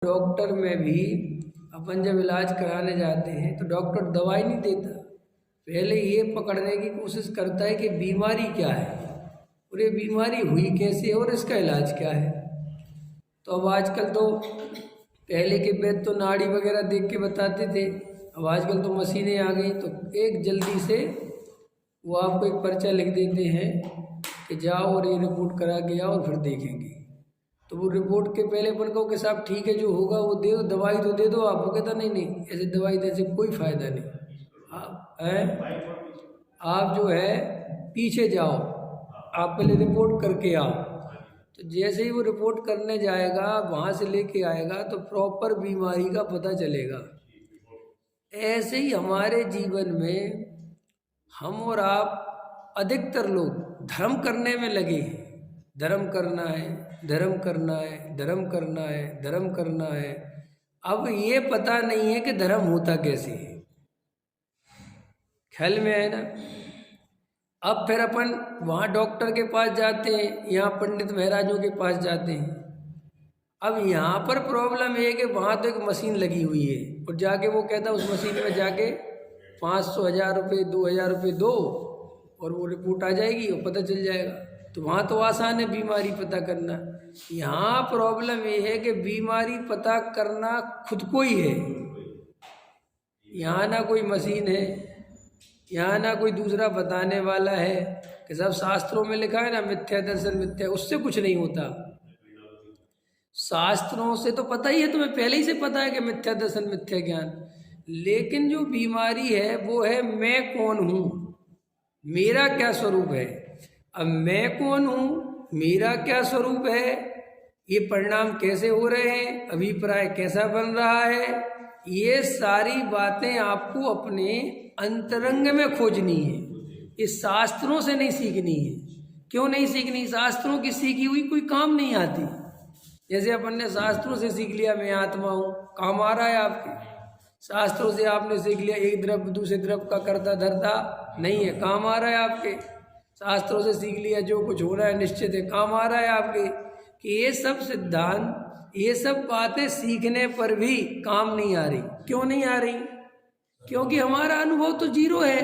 Doctor में भी अपन जब इलाज कराने जाते हैं तो डॉक्टर दवाई नहीं देता, पहले ये पकड़ने की कोशिश करता है कि बीमारी क्या है और ये बीमारी हुई कैसे और इसका इलाज क्या है। तो अब आजकल तो पहले के वैद्य तो नाड़ी वगैरह देख के बताते थे, अब आजकल तो मशीनें आ गई, तो एक जल्दी से वो आपको एक पर्चा लिख देते हैं कि जाओ और ये रिपोर्ट करा के आओ और फिर देखेंगे। तो वो रिपोर्ट के पहले अपन कहो कि साहब ठीक है जो होगा वो दे दो, दवाई तो दे दो आप। वो कहता नहीं नहीं, ऐसे दवाई देने से कोई फायदा नहीं, आप जो है पीछे जाओ, आप पहले रिपोर्ट करके आओ। तो जैसे ही वो रिपोर्ट करने जाएगा, वहाँ से लेके आएगा तो प्रॉपर बीमारी का पता चलेगा। ऐसे ही हमारे जीवन में हम और आप अधिकतर लोग धर्म करने में लगे हैं। धर्म करना है, धर्म करना है, धर्म करना है, धर्म करना है। अब ये पता नहीं है कि धर्म होता कैसे है। ख्याल में है ना। अब फिर अपन वहाँ डॉक्टर के पास जाते हैं, यहाँ पंडित महाराजों के पास जाते हैं। अब यहाँ पर प्रॉब्लम ये है कि वहाँ तो एक मशीन लगी हुई है और जाके वो कहता है उस मशीन में जाके 500 1000 रुपये 2000 रुपये दो और वो रिपोर्ट आ जाएगी और पता चल जाएगा। तो वहाँ तो आसान है बीमारी पता करना। यहाँ प्रॉब्लम ये है कि बीमारी पता करना खुद को ही है। यहाँ ना कोई मशीन है, यहाँ ना कोई दूसरा बताने वाला है कि सब शास्त्रों में लिखा है ना मिथ्या दर्शन मिथ्या, उससे कुछ नहीं होता। शास्त्रों से तो पता ही है, तुम्हें पहले ही से पता है कि मिथ्या दर्शन मिथ्या ज्ञान। लेकिन जो बीमारी है वो है मैं कौन हूँ, मेरा क्या स्वरूप है। अब मैं कौन हूँ, मेरा क्या स्वरूप है, ये परिणाम कैसे हो रहे हैं, अभिप्राय कैसा बन रहा है, ये सारी बातें आपको अपने अंतरंग में खोजनी है। इस शास्त्रों से नहीं सीखनी है। क्यों नहीं सीखनी? शास्त्रों की सीखी हुई कोई काम नहीं आती। जैसे अपन ने शास्त्रों से सीख लिया मैं आत्मा हूँ, काम आ रहा है आपके? शास्त्रों से आपने सीख लिया एक द्रव्य दूसरे द्रव्य का करता धरता, नहीं है, काम आ रहा है आपके? शास्त्रों से सीख लिया जो कुछ हो रहा है निश्चित है, काम आ रहा है आपके? कि ये सब सिद्धांत, ये सब बातें सीखने पर भी काम नहीं आ रही। क्यों नहीं आ रही? क्योंकि हमारा अनुभव तो जीरो है।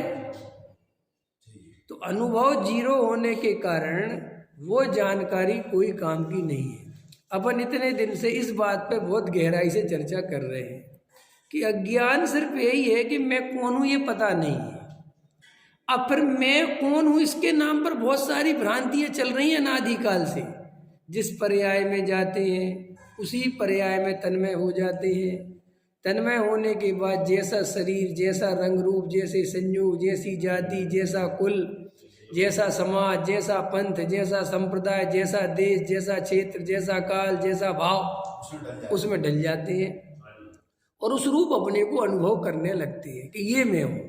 तो अनुभव जीरो होने के कारण वो जानकारी कोई काम की नहीं है। अपन इतने दिन से इस बात पे बहुत गहराई से चर्चा कर रहे हैं कि अज्ञान सिर्फ यही है कि मैं कौन हूँ ये पता नहीं है। अब फिर मैं कौन हूँ इसके नाम पर बहुत सारी भ्रांतियाँ चल रही हैं अनादिकाल से। जिस पर्याय में जाते हैं उसी पर्याय में तन्मय हो जाते हैं। तन्मय होने के बाद जैसा शरीर, जैसा रंग रूप, जैसे संयोग, जैसी जाति, जैसा कुल, जैसा समाज, जैसा पंथ, जैसा संप्रदाय, जैसा देश, जैसा क्षेत्र, जैसा काल, जैसा भाव, उसमें ढल जाते हैं और उस रूप अपने को अनुभव करने लगते हैं कि ये मैं हूँ।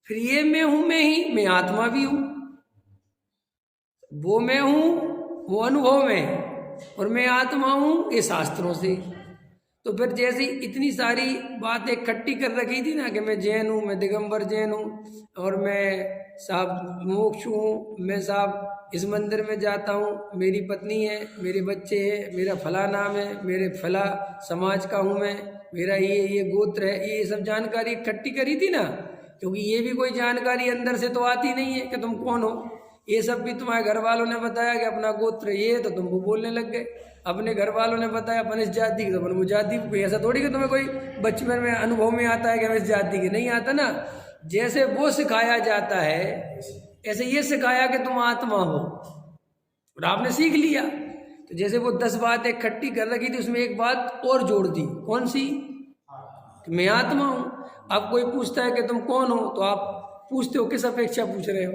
फिर ये मैं हूँ मैं ही, मैं आत्मा भी हूँ। वो मैं हूँ वो अनुभव में, और मैं आत्मा हूँ ये शास्त्रों से। तो फिर जैसी इतनी सारी बातें इकट्ठी कर रखी थी ना कि मैं जैन हूँ, मैं दिगंबर जैन हूँ, और मैं साहब मोक्ष हूँ, मैं साहब इस मंदिर में जाता हूँ, मेरी पत्नी है, मेरे बच्चे हैं, मेरा फला नाम है, मेरे फला समाज का हूँ मैं, मेरा ये गोत्र है, ये सब जानकारी इकट्ठी करी थी ना। क्योंकि ये भी कोई जानकारी अंदर से तो आती नहीं है कि तुम कौन हो। ये सब भी तुम्हारे घर वालों ने बताया कि अपना गोत्र ये, तो तुम वो बोलने लग गए। अपने घर वालों ने बताया अपन इस जाति की, तो अपन वो जाति कोई ऐसा थोड़ी कि तुम्हें कोई बचपन में अनुभव में आता है कि हम इस जाति की, नहीं आता ना। जैसे वो सिखाया जाता है ऐसे ये सिखाया कि तुम आत्मा हो और आपने सीख लिया। तो जैसे वो 10 बातें इकट्ठी कर रखी थी उसमें एक बात और जोड़ दी। कौन सी? कि मैं आत्मा हूँ। अब कोई पूछता है कि तुम कौन हो, तो आप पूछते हो किस अपेक्षा पूछ रहे हो?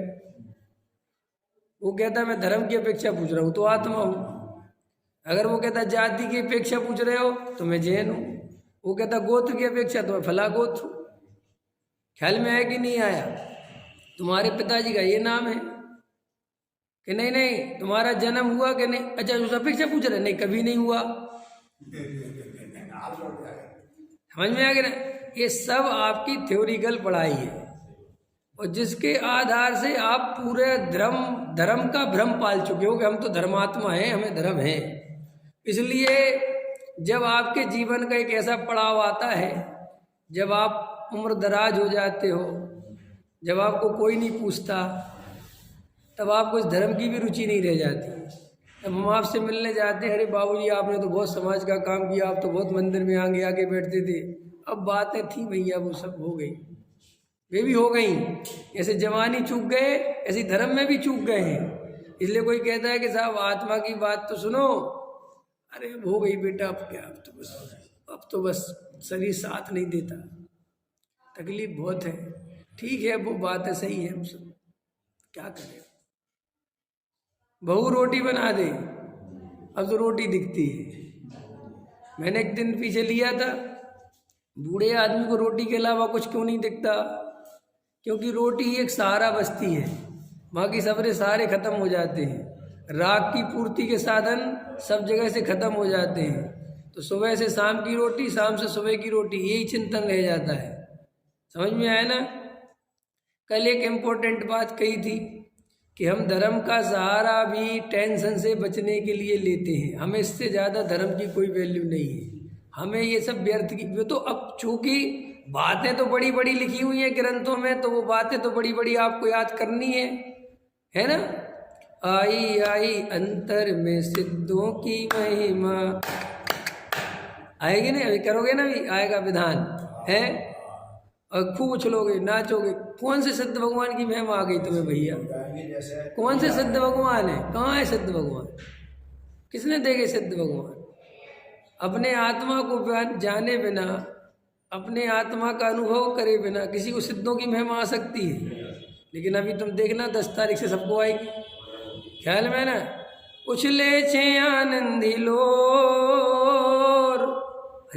वो कहता है मैं धर्म की अपेक्षा पूछ रहा हूँ, तो आत्मा हूँ। अगर वो कहता जाति की अपेक्षा पूछ रहे हो तो मैं जैन हूँ। वो कहता गोत्र की अपेक्षा तो मैं फला गोत्र हूँ। ख्याल में है कि नहीं आया? तुम्हारे पिताजी का ये नाम है कि नहीं? नहीं। तुम्हारा जन्म हुआ कि नहीं? अच्छा उस अपेक्षा पूछ रहे? नहीं, कभी नहीं हुआ। समझ में आ गया ना? ये सब आपकी थ्योरिकल पढ़ाई है और जिसके आधार से आप पूरे धर्म का भ्रम पाल चुके हो कि हम तो धर्मात्मा हैं, हमें धर्म है। इसलिए जब आपके जीवन का एक ऐसा पड़ाव आता है, जब आप उम्र दराज हो जाते हो, जब आपको कोई नहीं पूछता, तब आपको इस धर्म की भी रुचि नहीं रह जाती। तब हम आपसे मिलने जाते हैं, अरे बाबूजी आपने तो बहुत समाज का काम किया, आप तो बहुत मंदिर में आगे आके बैठते थे। अब बातें थी भैया, वो सब हो गई, वे भी हो गई। ऐसे जवानी चूक गए, ऐसे धर्म में भी चूक गए हैं। इसलिए कोई कहता है कि साहब आत्मा की बात तो सुनो, अरे अब हो गई बेटा, अब क्या, अब तो बस शरीर साथ नहीं देता, तकलीफ बहुत है। ठीक है, वो बात है, सही है, हम सब क्या करें। बहू रोटी बना दे, अब तो रोटी दिखती है। मैंने एक दिन पीछे लिया था, बूढ़े आदमी को रोटी के अलावा कुछ क्यों नहीं दिखता, क्योंकि रोटी ही एक सहारा बचती है, बाकी सबरे सहारे खत्म हो जाते हैं। राग की पूर्ति के साधन सब जगह से खत्म हो जाते हैं, तो सुबह से शाम की रोटी, शाम से सुबह की रोटी, यही चिंतन रह जाता है। समझ में आया ना। कल एक इम्पोर्टेंट बात कही थी कि हम धर्म का सहारा भी टेंशन से बचने के लिए लेते हैं। हमें इससे ज़्यादा धर्म की कोई वैल्यू नहीं है। हमें ये सब व्यर्थ की, वो तो अब चूंकि बातें तो बड़ी बड़ी लिखी हुई हैं ग्रंथों में, तो वो बातें तो बड़ी बड़ी आपको याद करनी है ना। आई आई अंतर में सिद्धों की महिमा, आएगी नहीं, अभी करोगे ना, भी आएगा विधान है, और खूब उछलोगे, नाचोगे। कौन से सिद्ध भगवान की महिमा आ गई तुम्हें भैया? कौन से सिद्ध भगवान है? कहाँ है सिद्ध भगवान? किसने देखे सिद्ध भगवान? अपने आत्मा को जाने बिना, अपने आत्मा का अनुभव करे बिना किसी को सिद्धों की महिमा आ सकती है? लेकिन अभी तुम देखना 10 तारीख से सबको आएगी, ख्याल में ना। उछले छे आनंदी लोर,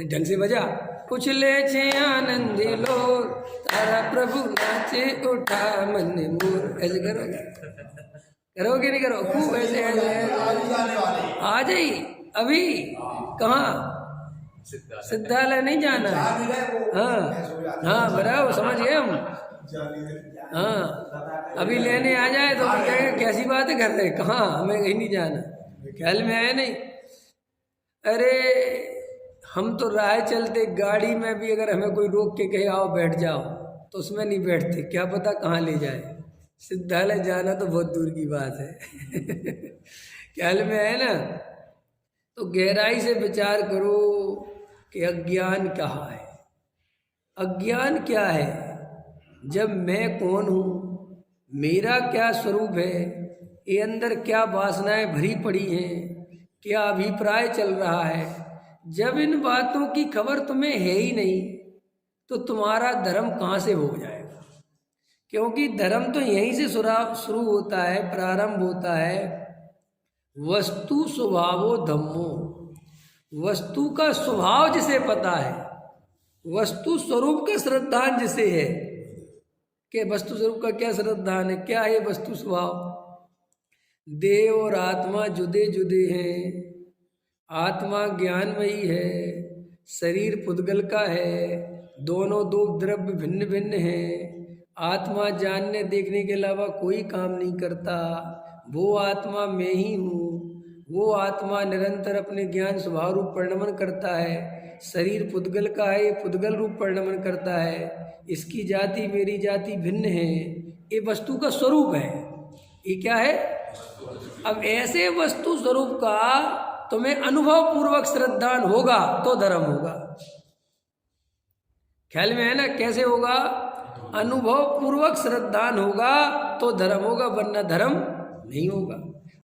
ढंग से बजा। उछले छे आनंदी लोर, तारा प्रभु नाचे उठा मन मोर। ऐसे करोगे, करोगे नहीं करो? खूब ऐसे आ जाइए। अभी कहाँ? सिद्धालय नहीं जाना है? हाँ बराबर, समझ गए हम। हाँ, अभी लेने आ जाए तो कहेंगे कैसी बात है, कर रहे कहाँ, हमें कहीं नहीं जाना। ख्याल में आया नहीं? अरे हम तो राह चलते गाड़ी में भी अगर हमें कोई रोक के कहे आओ बैठ जाओ, तो उसमें नहीं बैठते, क्या पता कहाँ ले जाए। सिद्धालय जाना तो बहुत दूर की बात है। ख्याल में आया ना। तो गहराई से विचार करो कि अज्ञान कहाँ है, अज्ञान क्या है। जब मैं कौन हूँ, मेरा क्या स्वरूप है, ये अंदर क्या वासनाएं भरी पड़ी हैं, क्या अभिप्राय चल रहा है, जब इन बातों की खबर तुम्हें है ही नहीं, तो तुम्हारा धर्म कहाँ से हो जाएगा? क्योंकि धर्म तो यहीं से शुरू होता है, प्रारंभ होता है। वस्तु स्वभावो धम्मो, वस्तु का स्वभाव जिसे पता है, वस्तु स्वरूप का श्रद्धान जिसे है, कि वस्तु स्वरूप का क्या श्रद्धान है, क्या है वस्तु स्वभाव। देह और आत्मा जुदे जुदे हैं, आत्मा ज्ञानमयी है, शरीर पुद्गल का है, दोनों दो द्रव्य भिन्न भिन्न हैं। आत्मा जानने देखने के अलावा कोई काम नहीं करता, वो आत्मा मैं ही हूँ। वो आत्मा निरंतर अपने ज्ञान स्वभाव रूप परिणमन करता है। शरीर पुद्गल का है, ये पुद्गल रूप परिणमन करता है। इसकी जाति मेरी जाति भिन्न है, ये वस्तु का स्वरूप है। ये क्या है? अब ऐसे वस्तु स्वरूप का तुम्हें अनुभव पूर्वक श्रद्धान होगा तो धर्म होगा। ख्याल में है ना? कैसे होगा? अनुभव पूर्वक श्रद्धान होगा तो धर्म होगा, वरना धर्म नहीं होगा।